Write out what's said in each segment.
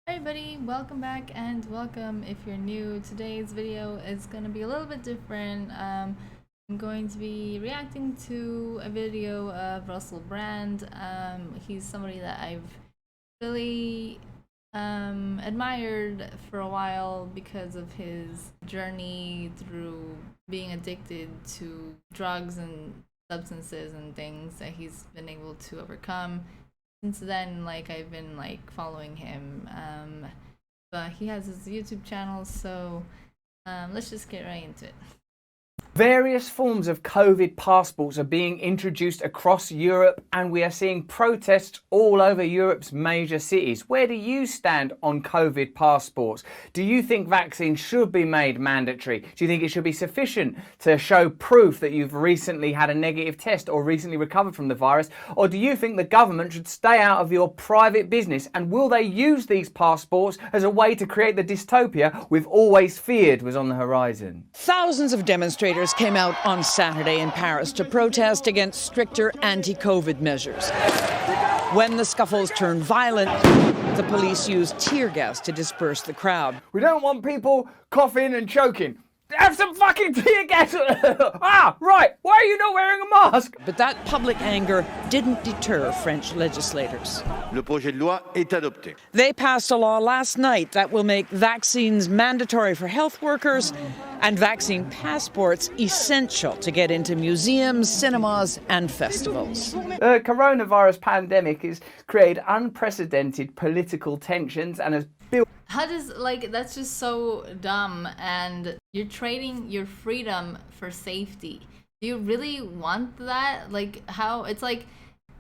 Hi everybody, welcome back and welcome if you're new. Today's video is going to be a little bit different. I'm going to be reacting to a video of Russel Brand. He's somebody that I've really admired for a while because of his journey through being addicted to drugs and substances and things that he's been able to overcome. Since then, I've been following him, but he has his YouTube channel, so let's just get right into it. Various forms of COVID passports are being introduced across Europe, and we are seeing protests all over Europe's major cities. Where do you stand on COVID passports? Do you think vaccines should be made mandatory? Do you think it should be sufficient to show proof that you've recently had a negative test or recently recovered from the virus? Or do you think the government should stay out of your private business? And will they use these passports as a way to create the dystopia we've always feared was on the horizon? Thousands of demonstrators came out on Saturday in Paris to protest against stricter anti-COVID measures. When the scuffles turned violent, the police used tear gas to disperse the crowd. We don't want people coughing and choking. Have some fucking tear gas! Right, why are you not wearing a mask? But that public anger didn't deter French legislators. Le projet de loi est adopté. They passed a law last night that will make vaccines mandatory for health workers and vaccine passports essential to get into museums, cinemas and festivals. The coronavirus pandemic has created unprecedented political tensions and has built... How does, that's just so dumb, and you're trading your freedom for safety. Do you really want that? How, it's like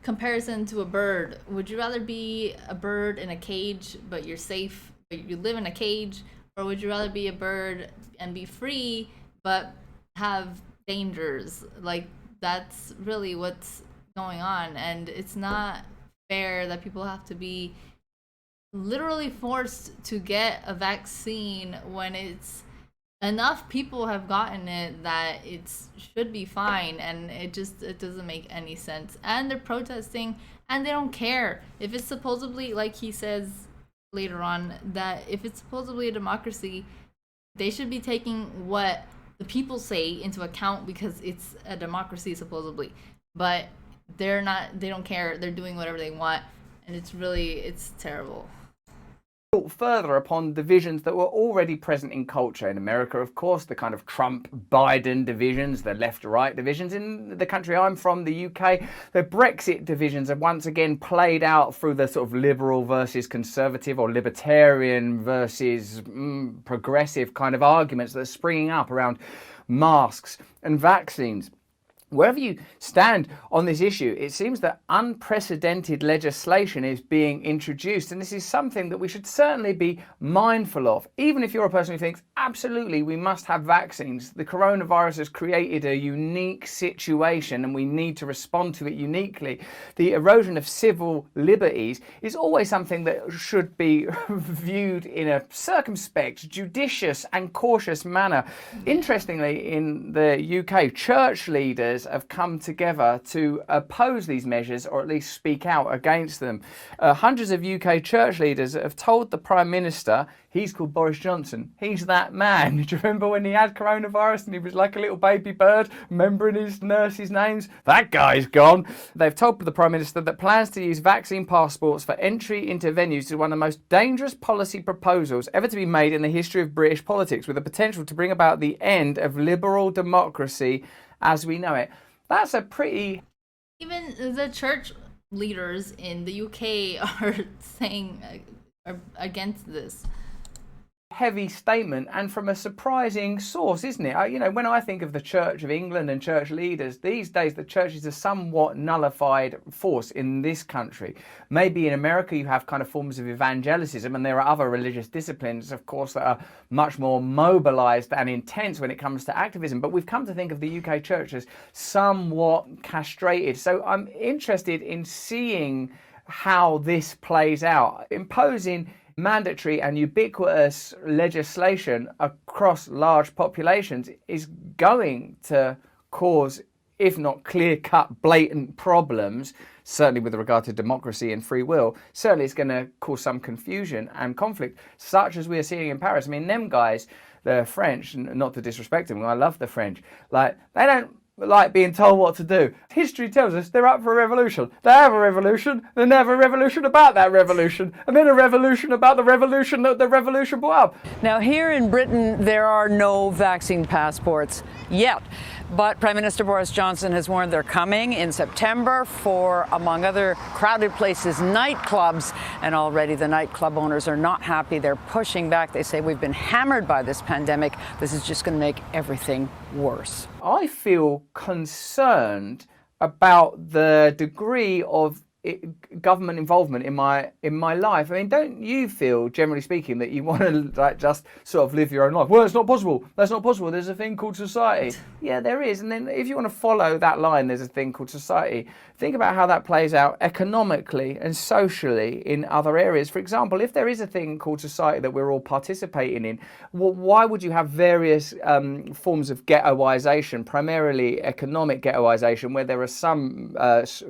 comparison to a bird. Would you rather be a bird in a cage, but you're safe, but you live in a cage? Or would you rather be a bird and be free, but have dangers? That's really what's going on. And it's not fair that people have to be literally forced to get a vaccine when it's enough people have gotten it that it should be fine, and it doesn't make any sense. And they're protesting and they don't care if it's supposedly, like he says later on, that if it's supposedly a democracy, they should be taking what the people say into account because it's a democracy supposedly. But they're not, they don't care, they're doing whatever they want, and it's terrible. Further upon divisions that were already present in culture. In America, of course, the kind of Trump-Biden divisions, the left-right divisions. In the country I'm from, the UK, the Brexit divisions have once again played out through the sort of liberal versus conservative or libertarian versus progressive kind of arguments that are springing up around masks and vaccines. Wherever you stand on this issue, it seems that unprecedented legislation is being introduced, and this is something that we should certainly be mindful of. Even if you're a person who thinks, absolutely, we must have vaccines, the coronavirus has created a unique situation and we need to respond to it uniquely. The erosion of civil liberties is always something that should be viewed in a circumspect, judicious and cautious manner. Interestingly, in the UK, church leaders have come together to oppose these measures, or at least speak out against them. Hundreds of UK church leaders have told the Prime Minister, he's called Boris Johnson, he's that man. Do you remember when he had coronavirus and he was like a little baby bird, remembering his nurses' names? That guy's gone. They've told the Prime Minister that plans to use vaccine passports for entry into venues is one of the most dangerous policy proposals ever to be made in the history of British politics, with the potential to bring about the end of liberal democracy as we know it. That's a pretty... Even the church leaders in the UK are saying are against this. Heavy statement, and from a surprising source, isn't it? You know, when I think of the Church of England and church leaders, these days the church is a somewhat nullified force in this country. Maybe in America you have kind of forms of evangelicalism, and there are other religious disciplines, of course, that are much more mobilized and intense when it comes to activism. But we've come to think of the UK church as somewhat castrated. So I'm interested in seeing how this plays out. Imposing mandatory and ubiquitous legislation across large populations is going to cause if not clear-cut, blatant problems, certainly with regard to democracy and free will, certainly it's going to cause some confusion and conflict, such as we are seeing in Paris. I mean, them guys, the French, not to disrespect them, I love the French, like, they don't like being told what to do. History tells us they're up for a revolution. They have a revolution, then they have a revolution about that revolution, and then a revolution about the revolution that the revolution brought up. Now, here in Britain, there are no vaccine passports yet. But Prime Minister Boris Johnson has warned they're coming in September for, among other crowded places, nightclubs. And already the nightclub owners are not happy. They're pushing back. They say, we've been hammered by this pandemic. This is just going to make everything worse. I feel concerned about the degree of government involvement in my life. I mean, don't you feel, generally speaking, that you want to like just sort of live your own life? Well, it's not possible. That's not possible. There's a thing called society. Yeah, there is. And then if you want to follow that line, there's a thing called society. Think about how that plays out economically and socially in other areas. For example, if there is a thing called society that we're all participating in, well, why would you have various forms of ghettoization, primarily economic ghettoization, where there are some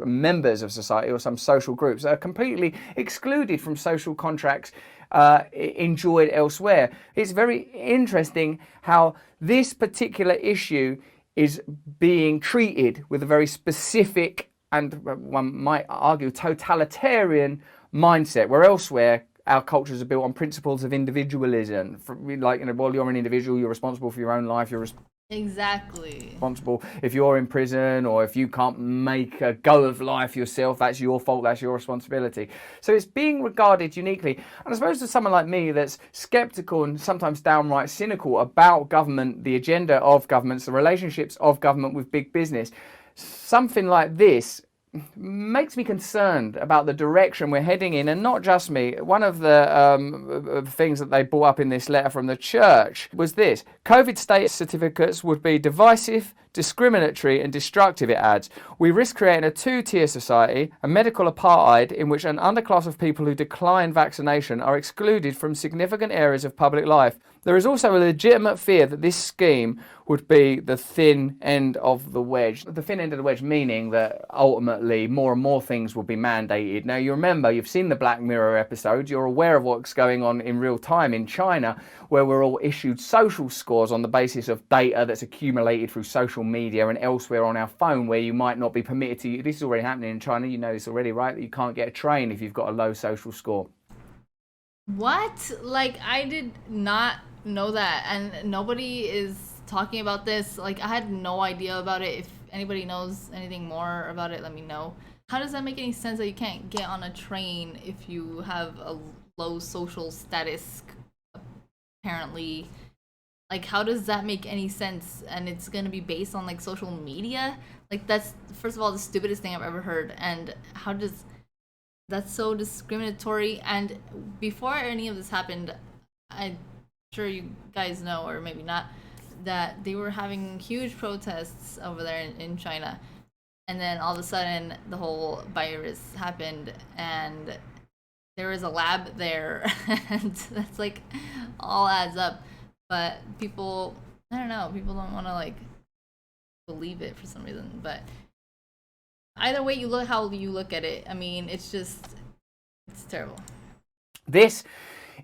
members of society or some social groups that are completely excluded from social contracts enjoyed elsewhere? It's very interesting how this particular issue is being treated with a very specific and, one might argue, totalitarian mindset, where elsewhere our cultures are built on principles of individualism. Like, well, you're an individual, you're responsible for your own life, you're exactly responsible. If you're in prison or if you can't make a go of life yourself, that's your fault, that's your responsibility. So it's being regarded uniquely. And I suppose to someone like me that's skeptical and sometimes downright cynical about government, the agenda of governments, the relationships of government with big business, something like this makes me concerned about the direction we're heading in. And not just me. One of the things that they brought up in this letter from the church was this: COVID status certificates would be divisive, discriminatory and destructive, it adds. We risk creating a two-tier society, a medical apartheid in which an underclass of people who decline vaccination are excluded from significant areas of public life. There is also a legitimate fear that this scheme would be the thin end of the wedge. The thin end of the wedge meaning that ultimately more and more things will be mandated. Now, you remember, you've seen the Black Mirror episodes, you're aware of what's going on in real time in China, where we're all issued social scores on the basis of data that's accumulated through social media and elsewhere on our phone, where you might not be permitted to. This is already happening in China, you know this already, right? That you can't get a train if you've got a low social score. What? Like, I did not know that, and nobody is talking about this. Like, I had no idea about it. If anybody knows anything more about it, let me know. How does that make any sense that you can't get on a train if you have a low social status, apparently? Like, how does that make any sense? And it's gonna be based on like social media? Like, that's, first of all, the stupidest thing I've ever heard. And how does that's so discriminatory? And before any of this happened, I'm sure you guys know, or maybe not, that they were having huge protests over there in China. And then all of a sudden the whole virus happened and there was a lab there and that's like all adds up. But people, I don't know, people don't want to like believe it for some reason. But either way you look, how you look at it, I mean, it's terrible. This,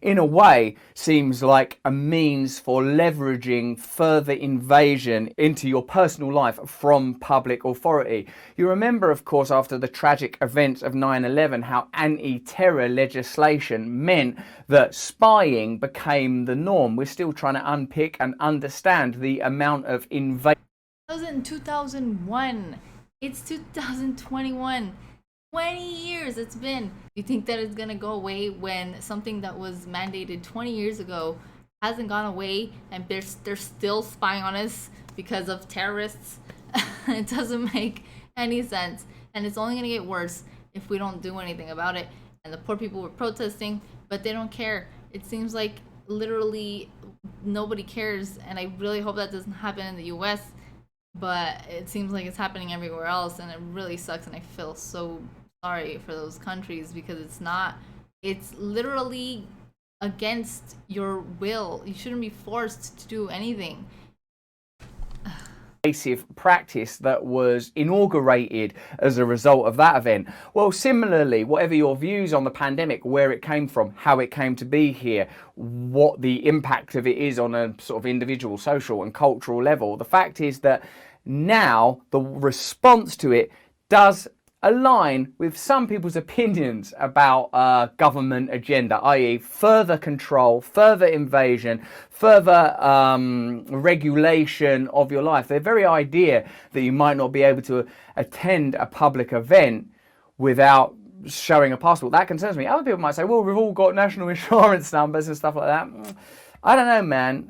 in a way, seems like a means for leveraging further invasion into your personal life from public authority. You remember, of course, after the tragic events of 9/11, how anti-terror legislation meant that spying became the norm. We're still trying to unpick and understand the amount of invasion. That was in 2001. It's 2021. 20 years it's been. You think that it's gonna go away when something that was mandated 20 years ago hasn't gone away and they're still spying on us because of terrorists? It doesn't make any sense, and it's only gonna get worse if we don't do anything about it. And the poor people were protesting, but they don't care. It seems like literally nobody cares, and I really hope that doesn't happen in the US, but it seems like it's happening everywhere else, and it really sucks, and I feel so sorry for those countries because it's literally against your will. You shouldn't be forced to do anything. invasive practice that was inaugurated as a result of that event. Well, similarly, whatever your views on the pandemic, where it came from, how it came to be here, what the impact of it is on a sort of individual, social and cultural level, the fact is that now the response to it does align with some people's opinions about government agenda, i.e. further control, further invasion, further regulation of your life. The very idea that you might not be able to attend a public event without showing a passport, that concerns me. Other people might say, well, we've all got national insurance numbers and stuff like that. I don't know, man.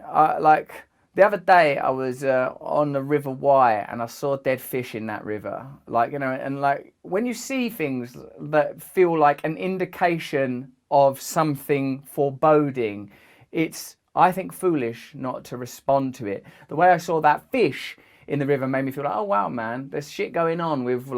The other day I was on the River Wye and I saw dead fish in that river. And when you see things that feel like an indication of something foreboding, it's, I think, foolish not to respond to it. The way I saw that fish in the river made me feel like, oh wow, man, there's shit going on with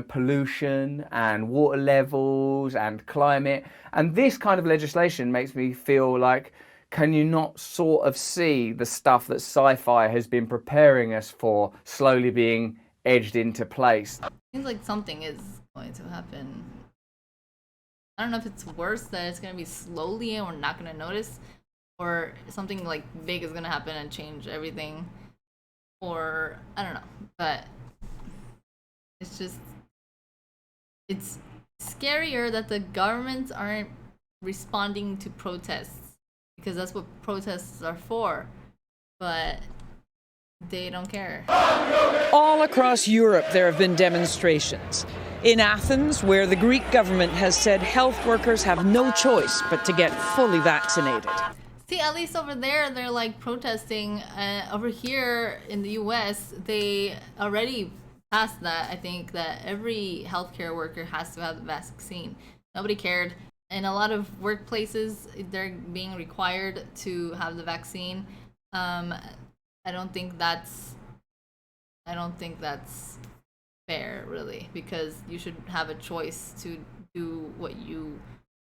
pollution and water levels and climate. And this kind of legislation makes me feel like, can you not sort of see the stuff that sci-fi has been preparing us for slowly being edged into place? Seems like something is going to happen. I don't know if it's worse that it's going to be slowly and we're not going to notice, or something like big is going to happen and change everything, or I don't know. But it's just, it's scarier that the governments aren't responding to protests, because that's what protests are for, but they don't care. All across Europe, there have been demonstrations. In Athens, where the Greek government has said health workers have no choice but to get fully vaccinated. See, at least over there, they're like protesting. Over here in the US, they already passed that. I think that every healthcare worker has to have the vaccine. Nobody cared. In a lot of workplaces, they're being required to have the vaccine. I don't think that's fair, really, because you should have a choice to do what you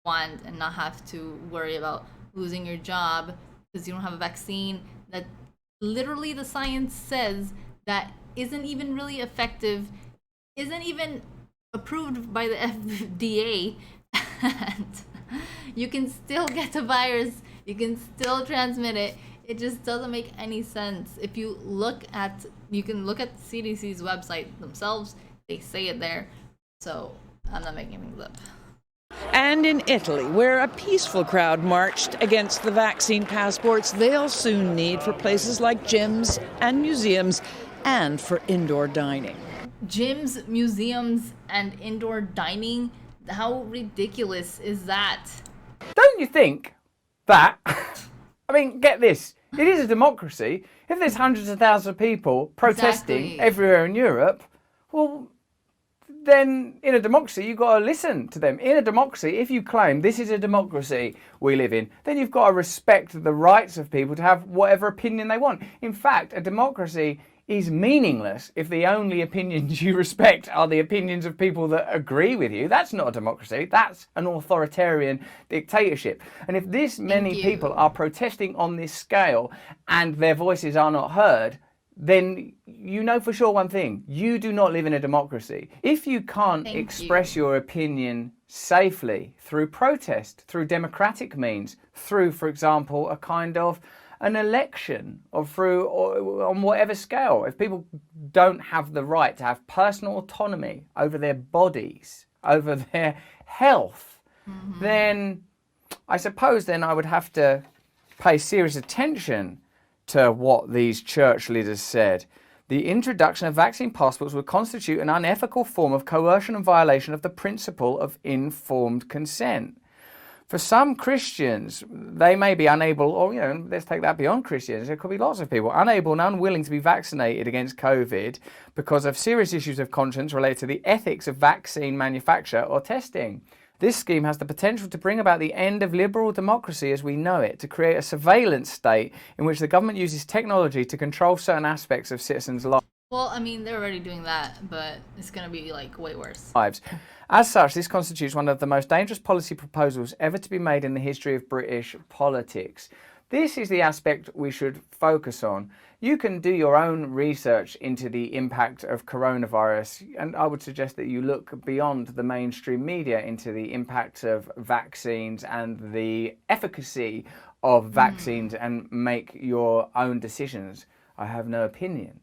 want and not have to worry about losing your job because you don't have a vaccine that literally the science says that isn't even really effective, isn't even approved by the FDA. And you can still get the virus, you can still transmit it. It just doesn't make any sense. If you you can look at CDC's website themselves, they say it there. So I'm not making things up. And in Italy, where a peaceful crowd marched against the vaccine passports they'll soon need for places like gyms and museums and for indoor dining. Gyms, museums, and indoor dining? How ridiculous is that? Don't you think that, I mean, get this, it is a democracy. If there's hundreds of thousands of people protesting everywhere in Europe, well, then in a democracy, you've got to listen to them. In a democracy, if you claim this is a democracy we live in, then you've got to respect the rights of people to have whatever opinion they want. In fact, a democracy is meaningless if the only opinions you respect are the opinions of people that agree with you. That's not a democracy. That's an authoritarian dictatorship. And if this many people are protesting on this scale and their voices are not heard, then you know for sure one thing: you do not live in a democracy. If you can't express your opinion safely through protest, through democratic means, through, for example, a kind of an election, or through, or on whatever scale, if people don't have the right to have personal autonomy over their bodies, over their health, then I suppose then I would have to pay serious attention to what these church leaders said. The introduction of vaccine passports would constitute an unethical form of coercion and violation of the principle of informed consent. For some Christians, they may be unable, or, let's take that beyond Christians. There could be lots of people unable and unwilling to be vaccinated against COVID because of serious issues of conscience related to the ethics of vaccine manufacture or testing. This scheme has the potential to bring about the end of liberal democracy as we know it, to create a surveillance state in which the government uses technology to control certain aspects of citizens' lives. Well, I mean, they're already doing that, but it's going to be, way worse. As such, this constitutes one of the most dangerous policy proposals ever to be made in the history of British politics. This is the aspect we should focus on. You can do your own research into the impact of coronavirus, and I would suggest that you look beyond the mainstream media into the impact of vaccines and the efficacy of vaccines and make your own decisions. I have no opinion.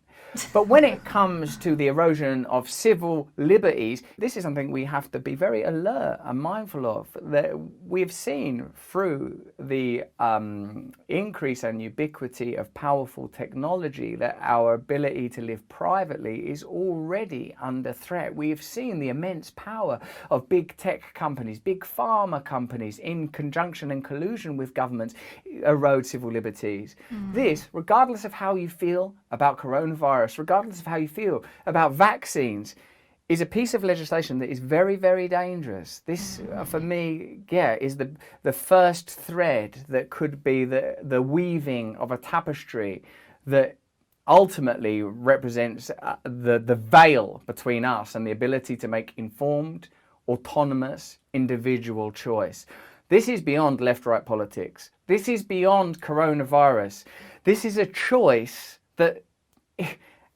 But when it comes to the erosion of civil liberties, this is something we have to be very alert and mindful of. That we've seen through the increase and ubiquity of powerful technology that our ability to live privately is already under threat. We have seen the immense power of big tech companies, big pharma companies, in conjunction and collusion with governments, erode civil liberties. This, regardless of how you feel about coronavirus, regardless of how you feel about vaccines, is a piece of legislation that is very, very dangerous. This, for me, is the first thread that could be the weaving of a tapestry that ultimately represents the veil between us and the ability to make informed, autonomous, individual choice. This is beyond left-right politics. This is beyond coronavirus. This is a choice that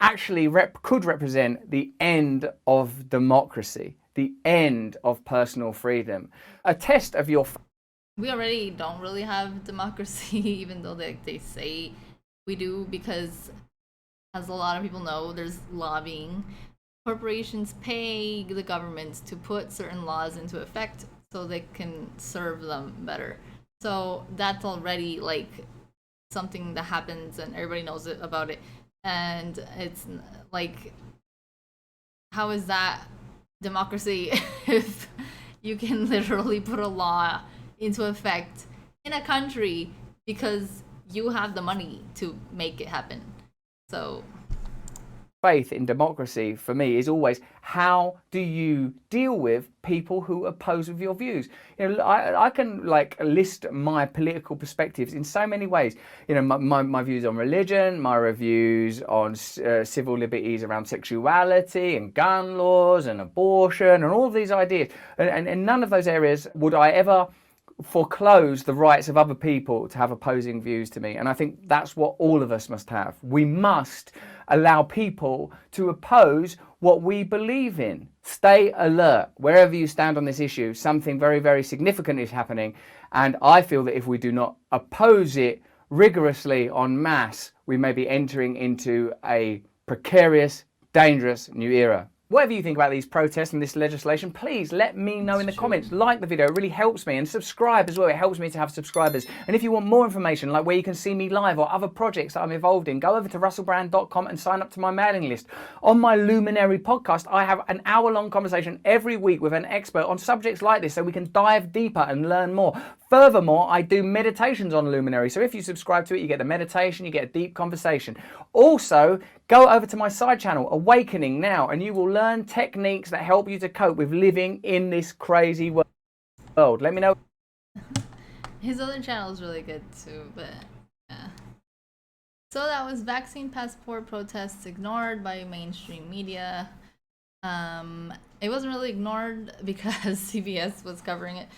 actually could represent the end of democracy, the end of personal freedom. A test of your... We already don't really have democracy, even though they say we do, because as a lot of people know, there's lobbying. Corporations pay the governments to put certain laws into effect so they can serve them better. So that's already like something that happens and everybody knows about it. And it's like, how is that democracy if you can literally put a law into effect in a country because you have the money to make it happen? So faith in democracy for me is always, how do you deal with people who oppose with your views? You know, I can like list my political perspectives in so many ways. You know, my views on religion, my reviews on civil liberties around sexuality and gun laws and abortion and all of these ideas. And in none of those areas would I ever foreclose the rights of other people to have opposing views to me. And I think that's what all of us must have. We must allow people to oppose what we believe in. Stay alert. Wherever you stand on this issue, something very, very significant is happening. And I feel that if we do not oppose it rigorously en masse, we may be entering into a precarious, dangerous new era. Whatever you think about these protests and this legislation, please let me know in the comments. Like the video, it really helps me. And subscribe as well, it helps me to have subscribers. And if you want more information, like where you can see me live or other projects that I'm involved in, go over to russellbrand.com and sign up to my mailing list. On my Luminary podcast, I have an hour-long conversation every week with an expert on subjects like this so we can dive deeper and learn more. Furthermore, I do meditations on Luminary. So if you subscribe to it, you get the meditation, you get a deep conversation. Also, go over to my side channel, Awakening Now, and you will learn techniques that help you to cope with living in this crazy world. Let me know. His other channel is really good too, but yeah. So that was vaccine passport protests ignored by mainstream media. It wasn't really ignored because CBS was covering it,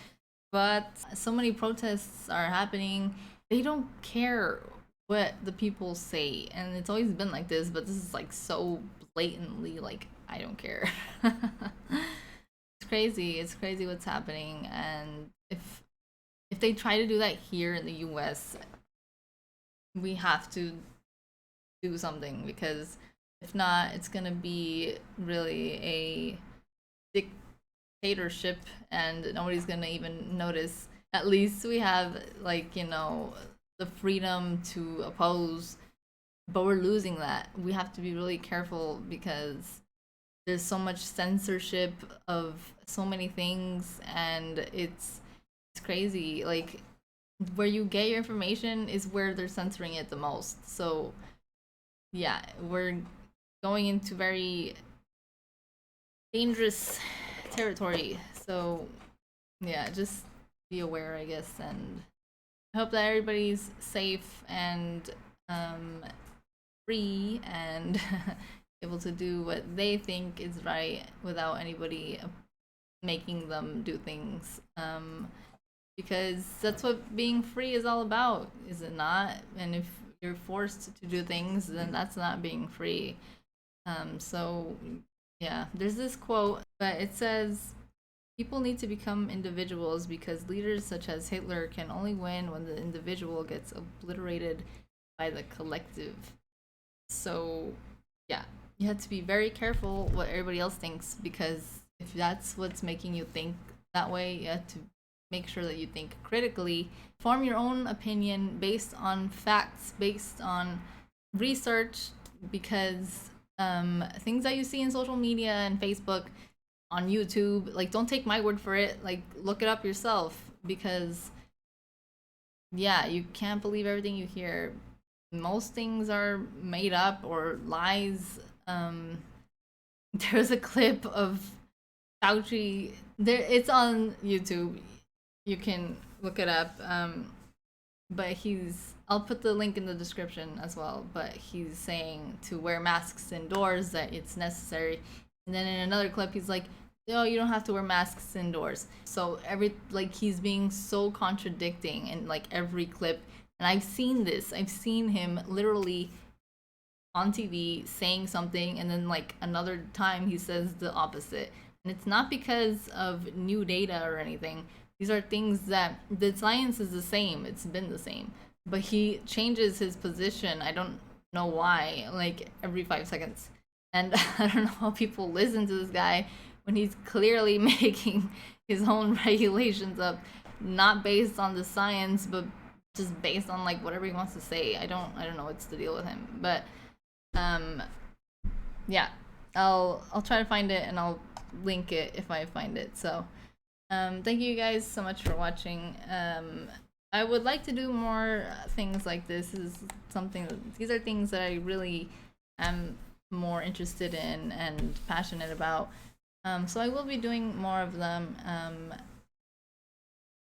but so many protests are happening. They don't care what the people say, and it's always been like this, but this is like so blatantly like, I don't care. It's crazy what's happening. And if they try to do that here in the US, we have to do something, because if not, it's gonna be really a dictatorship and nobody's gonna even notice. At least we have, like, you know, the freedom to oppose, but we're losing that. We have to be really careful because there's so much censorship of so many things, and it's crazy. Like, where you get your information is where they're censoring it the most. So yeah, we're going into very dangerous territory. So yeah, just be aware, I guess, and I hope that everybody's safe and free and able to do what they think is right without anybody making them do things. because that's what being free is all about, is it not? And if you're forced to do things, then that's not being free. So yeah, there's this quote, but it says, people need to become individuals because leaders such as Hitler can only win when the individual gets obliterated by the collective. So yeah, you have to be very careful what everybody else thinks, because if that's what's making you think that way, you have to make sure that you think critically, form your own opinion based on facts, based on research, because things that you see in social media and Facebook, on YouTube, like, don't take my word for it, like, look it up yourself, because yeah, you can't believe everything you hear. Most things are made up or lies. There's a clip of Fauci, it's on YouTube, you can look it up, but I'll put the link in the description as well, but he's saying to wear masks indoors, that it's necessary. And then in another clip, he's like, "No, you don't have to wear masks indoors." So he's being so contradicting in like every clip. And I've seen this. I've seen him literally on TV saying something, and then like another time he says the opposite. And it's not because of new data or anything. These are things that the science is the same. It's been the same. But he changes his position. I don't know why, like every 5 seconds. And I don't know how people listen to this guy when he's clearly making his own regulations up, not based on the science, but just based on like whatever he wants to say. I don't know what's the deal with him. But yeah, I'll try to find it and I'll link it if I find it. So thank you guys so much for watching. I would like to do more things like this. These are things that I really am more interested in and passionate about. So I will be doing more of them.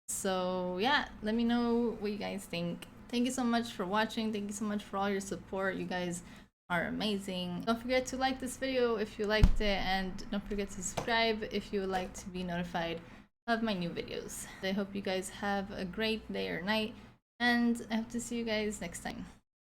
So yeah, let me know what you guys think. Thank you so much for watching. Thank you so much for all your support. You guys are amazing. Don't forget to like this video if you liked it, and don't forget to subscribe if you would like to be notified of my new videos. I hope you guys have a great day or night, and I hope to see you guys next time.